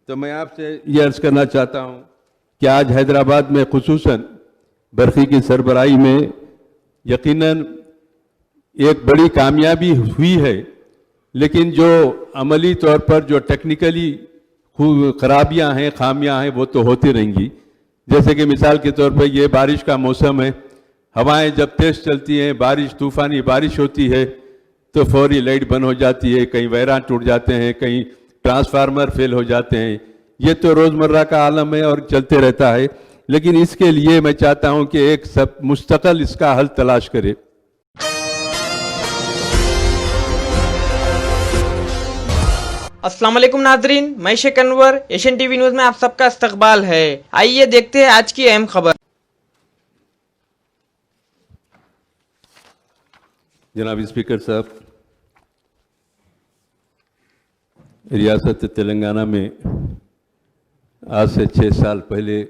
تو میں آپ سے یہ عرض کرنا چاہتا ہوں کہ آج حیدرآباد میں خصوصاً برقی کی سربراہی میں یقیناً ایک بڑی کامیابی ہوئی ہے، لیکن جو عملی طور پر جو ٹیکنیکلی خرابیاں ہیں، خامیاں ہیں، وہ تو ہوتی رہیں گی۔ جیسے کہ مثال کے طور پر یہ بارش کا موسم ہے، ہوائیں جب تیز چلتی ہیں، بارش طوفانی بارش ہوتی ہے تو فوری لائٹ بند ہو جاتی ہے، کہیں ویران ٹوٹ جاتے ہیں، کہیں ٹرانسفارمر فیل ہو جاتے ہیں۔ یہ تو روزمرہ کا عالم ہے اور چلتے رہتا ہے، لیکن اس کے لیے میں چاہتا ہوں کہ ایک مستقل اس کا حل تلاش کرے۔ السلام علیکم ناظرین، میں شیخ انور، ایشین ٹی وی نیوز میں آپ سب کا استقبال ہے۔ آئیے دیکھتے ہیں آج کی اہم خبر۔ جناب اسپیکر صاحب، ریاست تلنگانہ میں آج سے 6 سال پہلے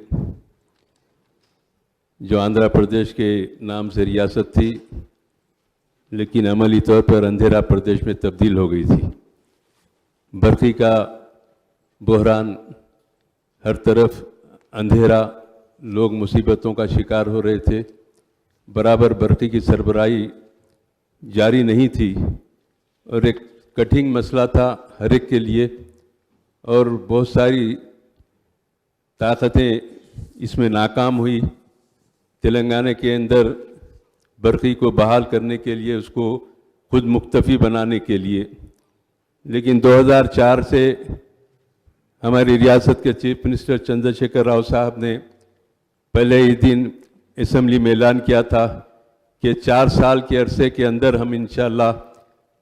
جو آندھرا پردیش کے نام سے ریاست تھی، لیکن عملی طور پر اندھیرا پردیش میں تبدیل ہو گئی تھی۔ برقی کا بحران، ہر طرف اندھیرا، لوگ مصیبتوں کا شکار ہو رہے تھے، برابر برقی کی سربراہی جاری نہیں تھی، اور ایک کٹھن مسئلہ تھا ہر ایک کے لیے، اور بہت ساری طاقتیں اس میں ناکام ہوئی۔ تلنگانہ کے اندر برقی کو بحال کرنے کے لیے، اس کو خود مکتفی بنانے کے لیے، لیکن 2004 سے ہماری ریاست کے چیف منسٹر چندر شیکھر راؤ صاحب نے پہلے ہی دن اسمبلی میں اعلان کیا تھا کہ 4 سال کے عرصے کے اندر ہم انشاءاللہ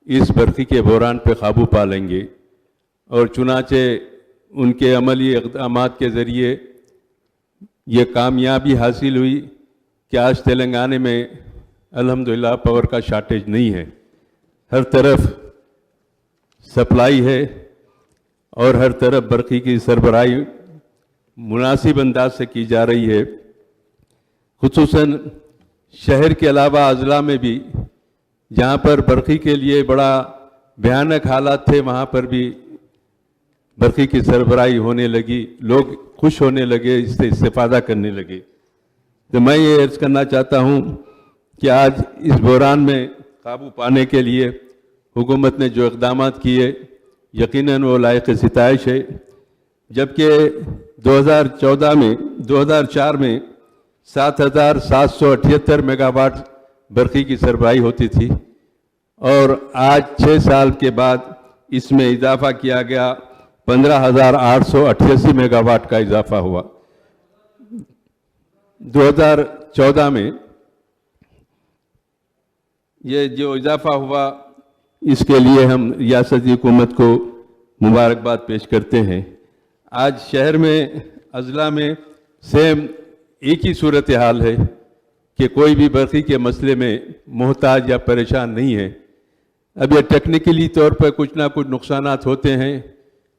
اس برقی کے بحران پہ قابو پا لیں گے، اور چنانچہ ان کے عملی اقدامات کے ذریعے یہ کامیابی حاصل ہوئی کہ آج تلنگانہ میں الحمدللہ پاور کا شارٹیج نہیں ہے، ہر طرف سپلائی ہے، اور ہر طرف برقی کی سربراہی مناسب انداز سے کی جا رہی ہے۔ خصوصاً شہر کے علاوہ اضلاع میں بھی جہاں پر برقی کے لیے بڑا بھیانک حالات تھے، وہاں پر بھی برقی کی سربراہی ہونے لگی، لوگ خوش ہونے لگے، اس سے استفادہ کرنے لگے۔ تو میں یہ عرض کرنا چاہتا ہوں کہ آج اس بحران میں قابو پانے کے لیے حکومت نے جو اقدامات کیے، یقیناً وہ لائق ستائش ہے۔ جبکہ 2004 میں 7778 میگا واٹ برقی کی سربراہی ہوتی تھی، اور آج 6 سال کے بعد اس میں اضافہ کیا گیا، 15888 میگا واٹ کا اضافہ ہوا۔ 2014 میں یہ جو اضافہ ہوا، اس کے لیے ہم ریاستی حکومت کو مبارکباد پیش کرتے ہیں۔ آج شہر میں، اضلاع میں سیم ایک ہی صورتحال ہے کہ کوئی بھی برقی کے مسئلے میں محتاج یا پریشان نہیں ہے۔ اب یہ ٹیکنیکلی طور پر کچھ نہ کچھ نقصانات ہوتے ہیں،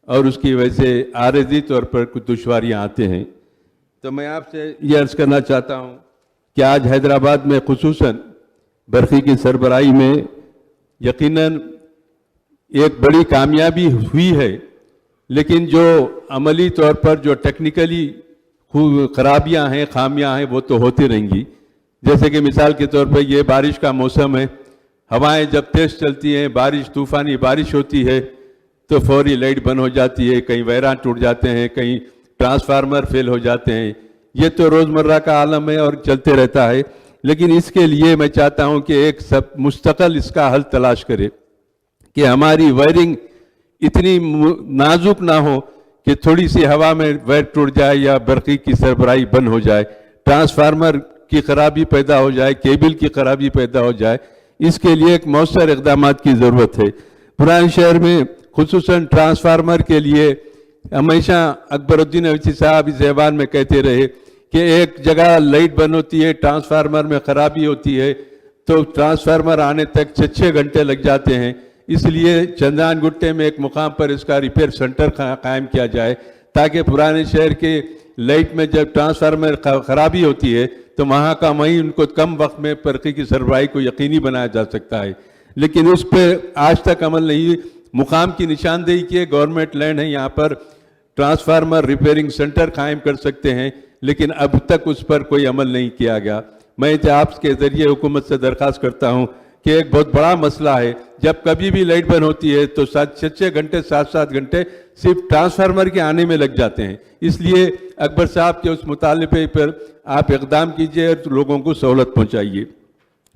اور اس کی وجہ سے عارضی طور پر کچھ دشواریاں آتے ہیں۔ تو میں آپ سے یہ عرض کرنا چاہتا ہوں کہ آج حیدرآباد میں خصوصاً برقی کی سربراہی میں یقیناً ایک بڑی کامیابی ہوئی ہے، لیکن جو عملی طور پر جو ٹیکنیکلی خرابیاں ہیں، خامیاں ہیں، وہ تو ہوتی رہیں گی۔ جیسے کہ مثال کے طور پر یہ بارش کا موسم ہے، ہوائیں جب تیز چلتی ہیں، بارش طوفانی بارش ہوتی ہے تو فوری لائٹ بند ہو جاتی ہے، کہیں ویران ٹوٹ جاتے ہیں، کہیں ٹرانسفارمر فیل ہو جاتے ہیں۔ یہ تو روزمرہ کا عالم ہے اور چلتے رہتا ہے، لیکن اس کے لیے میں چاہتا ہوں کہ ایک مستقل اس کا حل تلاش کرے کہ ہماری وائرنگ اتنی نازک نہ ہو کہ تھوڑی سی ہوا میں وائر ٹوٹ جائے یا برقی کی سربراہی بند ہو جائے، ٹرانسفارمر کی خرابی پیدا ہو جائے، کیبل کی خرابی پیدا ہو جائے۔ اس کے لیے ایک مؤثر اقدامات کی ضرورت ہے۔ پرانے شہر میں خصوصاً ٹرانسفارمر کے لیے ہمیشہ اکبر الدین اویسی صاحب اس ایوان میں کہتے رہے کہ ایک جگہ لائٹ بند ہوتی ہے، ٹرانسفارمر میں خرابی ہوتی ہے تو ٹرانسفارمر آنے تک 6 گھنٹے لگ جاتے ہیں۔ اس لیے چندان گٹے میں ایک مقام پر اس کا ریپیئر سینٹر قائم کیا جائے، تاکہ پرانے شہر کے لائٹ میں جب ٹرانسفارمر خرابی ہوتی ہے تو وہاں کا ان کو کم وقت میں برقی کی سربراہی کو یقینی بنایا جا سکتا ہے، لیکن اس پہ آج تک عمل نہیں۔ مقام کی نشاندہی کی ہے، گورنمنٹ لینڈ ہے، یہاں پر ट्रांसफार्मर रिपेयरिंग सेंटर कायम कर सकते हैं, लेकिन अब तक उस पर कोई अमल नहीं किया गया। मैं आपके ज़रिए हुकूमत से दरख्वास्त करता हूँ कि एक बहुत बड़ा मसला है, जब कभी भी लाइट बंद होती है तो 6-6 घंटे 7-7 घंटे सिर्फ ट्रांसफार्मर के आने में लग जाते हैं। इसलिए अकबर साहब के उस मुतालबे पर आप इक़दाम कीजिए और लोगों को सहूलत पहुँचाइए।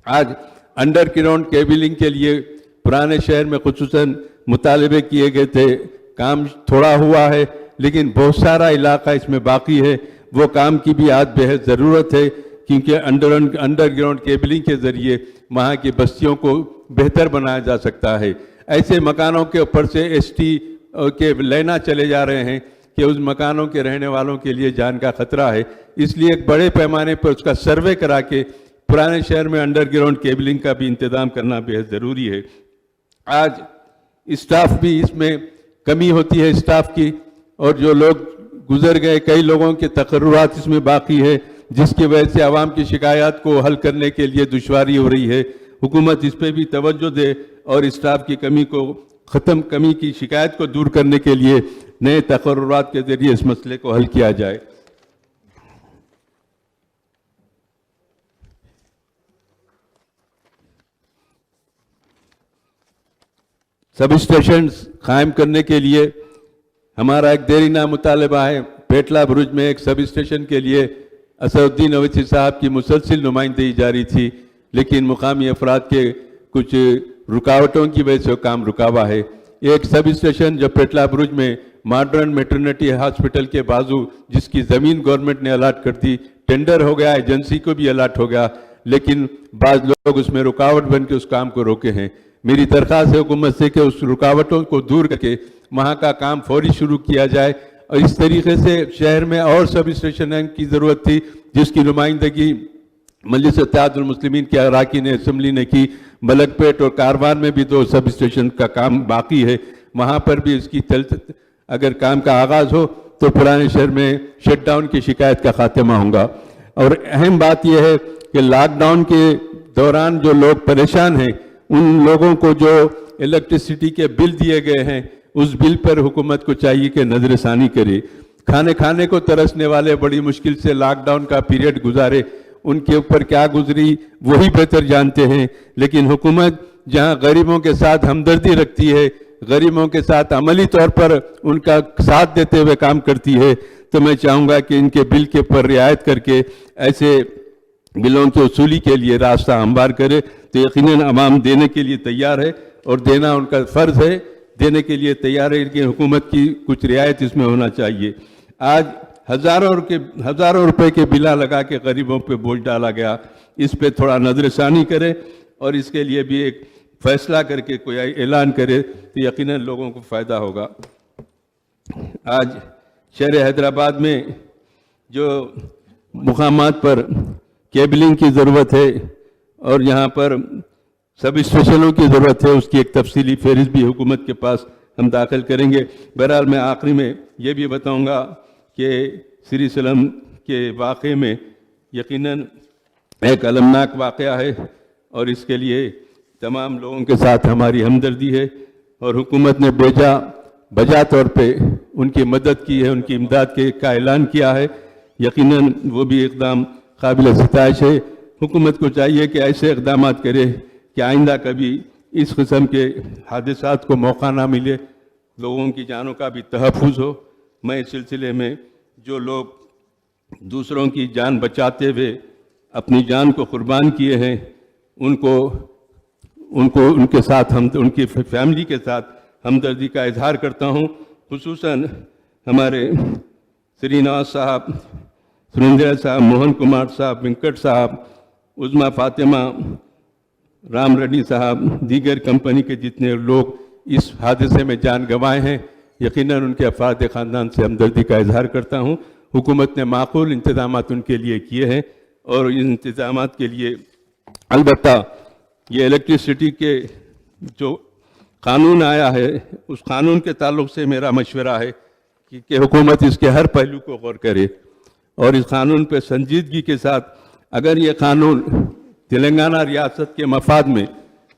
आज अंडरग्राउंड केबलिंग के लिए पुराने शहर में खुसूसन मुतालबे किए गए थे, काम थोड़ा हुआ है, लेकिन बहुत सारा इलाका इसमें बाकी है। वो काम की भी आज बेहद ज़रूरत है, क्योंकि अंडरग्राउंड केबलिंग के ज़रिए वहाँ की बस्तियों को बेहतर बनाया जा सकता है। ऐसे मकानों के ऊपर से एसटी के लेना चले जा रहे हैं कि उस मकानों के रहने वालों के लिए जान का खतरा है। इसलिए एक बड़े पैमाने पर उसका सर्वे करा के पुराने शहर में अंडरग्राउंड केबलिंग का भी इंतज़ाम करना बेहद ज़रूरी है। आज स्टाफ भी इसमें कमी होती है स्टाफ की, और जो लोग गुजर गए कई लोगों के तकर्रुरात इसमें बाकी है, जिसकी वजह से आवाम की शिकायत को हल करने के लिए दुश्वारी हो रही है। हुकूमत इस पर भी तवज्जो दे और स्टाफ की कमी की शिकायत को दूर करने के लिए नए तकर्रुरात के ज़रिए इस मसले को हल किया जाए। सब स्टेशन कायम करने के लिए हमारा एक देरीना मुतालबा है। पेटला बुरुज में एक सब स्टेशन के लिए असदुद्दीन अवैसी साहब की मुसलसिल नुमाइंदगी जारी थी, लेकिन मुकामी अफराद के कुछ रुकावटों की वजह से काम रुका हुआ है। एक सब स्टेशन जो पेटला बुरुज में मॉडर्न मैटरनिटी हॉस्पिटल के बाजू, जिसकी ज़मीन गवर्नमेंट ने अलाट कर दी, टेंडर हो गया, एजेंसी को भी अलाट हो गया, लेकिन बाज़ लोग उसमें रुकावट बन के उस काम को रोके हैं। मेरी दरख्वास्त है हुकूमत से कि उस रुकावटों को दूर करके वहाँ का काम फौरी शुरू किया जाए। और इस तरीके से शहर में और सब स्टेशन की ज़रूरत थी, जिसकी नुमाइंदगी मजलिस इत्तेहादुल मुस्लिमीन के अराकीन असम्बली ने की। मलकपेट और कारवान में भी 2 सब स्टेशन का काम बाकी है, वहाँ पर भी इसकी अगर काम का आगाज़ हो तो पुराने शहर में शट डाउन की शिकायत का खात्मा होगा। और अहम बात यह है कि लॉकडाउन के दौरान जो लोग परेशान हैं, उन लोगों को जो इलेक्ट्रिसिटी के बिल दिए गए हैं, उस बिल पर हुकूमत को चाहिए कि नज़रसानी करे। खाने को तरसने वाले बड़ी मुश्किल से लॉकडाउन का पीरियड गुजारे, उनके ऊपर क्या गुजरी वही बेहतर जानते हैं। लेकिन हुकूमत जहां गरीबों के साथ हमदर्दी रखती है, गरीबों के साथ अमली तौर पर उनका साथ देते हुए काम करती है, तो मैं चाहूँगा कि इनके बिल के ऊपर रियायत करके ऐसे बिलों की वसूली के लिए रास्ता हमवार करे। तो यकीनन अवाम देने के लिए तैयार है और देना उनका फ़र्ज़ है, देने के लिए तैयार है, लेकिन हुकूमत की कुछ रियायत इसमें होना चाहिए। आज हज़ारों रुपए के बिला लगा के गरीबों पे बोझ डाला गया, इस पे थोड़ा नज़रसानी करे और इसके लिए भी एक फैसला करके कोई ऐलान करे तो यकीनन लोगों को फ़ायदा होगा। आज शहर हैदराबाद में जो मुकामात पर केबलिंग की ज़रूरत है और यहाँ पर सब स्टेशनों की ज़रूरत है, उसकी एक तफसीली फहरिस्त भी हुकूमत के पास हम दाखिल करेंगे। बहरहाल मैं आखिरी में ये भी बताऊँगा कि श्री सलम के वाक़े में यकीनन एक अलमनाक वाक़या है और इसके लिए तमाम लोगों के साथ हमारी हमदर्दी है और हुकूमत ने बजा तौर पे उनकी मदद की है, उनकी इमदाद का ऐलान किया है। यकीनन वो भी इक़दाम काबिल सिताइश है। हुकूमत को चाहिए कि ऐसे इक़दाम करे कि आइंदा कभी इस किस्म के हादसात को मौका ना मिले, लोगों की जानों का भी तहफ़्फ़ुज़ हो। मैं इस सिलसिले में जो लोग दूसरों की जान बचाते हुए अपनी जान को कुर्बान किए हैं, उनके साथ उनकी फैमिली के साथ हमदर्दी का इजहार करता हूँ। खुसूसन हमारे श्रीनिवास साहब, सुरेंद्र साहब, मोहन कुमार साहब, वेंकट साहब, उज़मा फातिमा, राम रेड्डी साहब, दीगर कंपनी के जितने लोग इस हादसे में जान गंवाए हैं, यकीनन उनके अफराद ख़ानदान से हमदर्दी का इजहार करता हूँ। हुकूमत ने माकूल इंतज़ामात उनके लिए किए हैं और इन इंतज़ामात के लिए अलबत्ता ये इलेक्ट्रिसिटी के जो कानून आया है, उस कानून के ताल्लुक़ से मेरा मशवरा है कि हुकूमत इसके हर पहलू को गौर करे और इस कानून पर संजीदगी के साथ, अगर ये कानून तेलंगाना रियासत के मफाद में,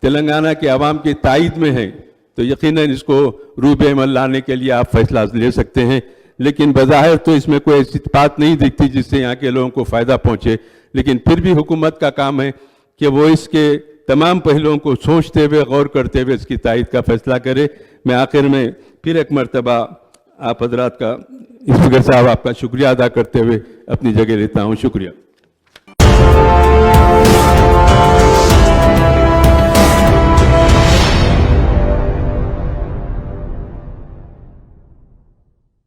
तेलंगाना के अवाम की तायद में है, तो यकीनन इसको रूबे अमल लाने के लिए आप फैसला ले सकते हैं। لیکن بظاہر تو اس میں کوئی ایسی بات نہیں دکھتی جس سے یہاں کے لوگوں کو فائدہ پہنچے. لیکن پھر بھی حکومت کا کام ہے کہ وہ اس کے تمام پہلوؤں کو سوچتے ہوئے غور کرتے ہوئے اس کی تائید کا فیصلہ کرے. میں آخر میں پھر ایک مرتبہ آپ حضرات کا اسپیکر صاحب آپ کا شکریہ ادا کرتے ہوئے اپنی جگہ لیتا ہوں. شکریہ.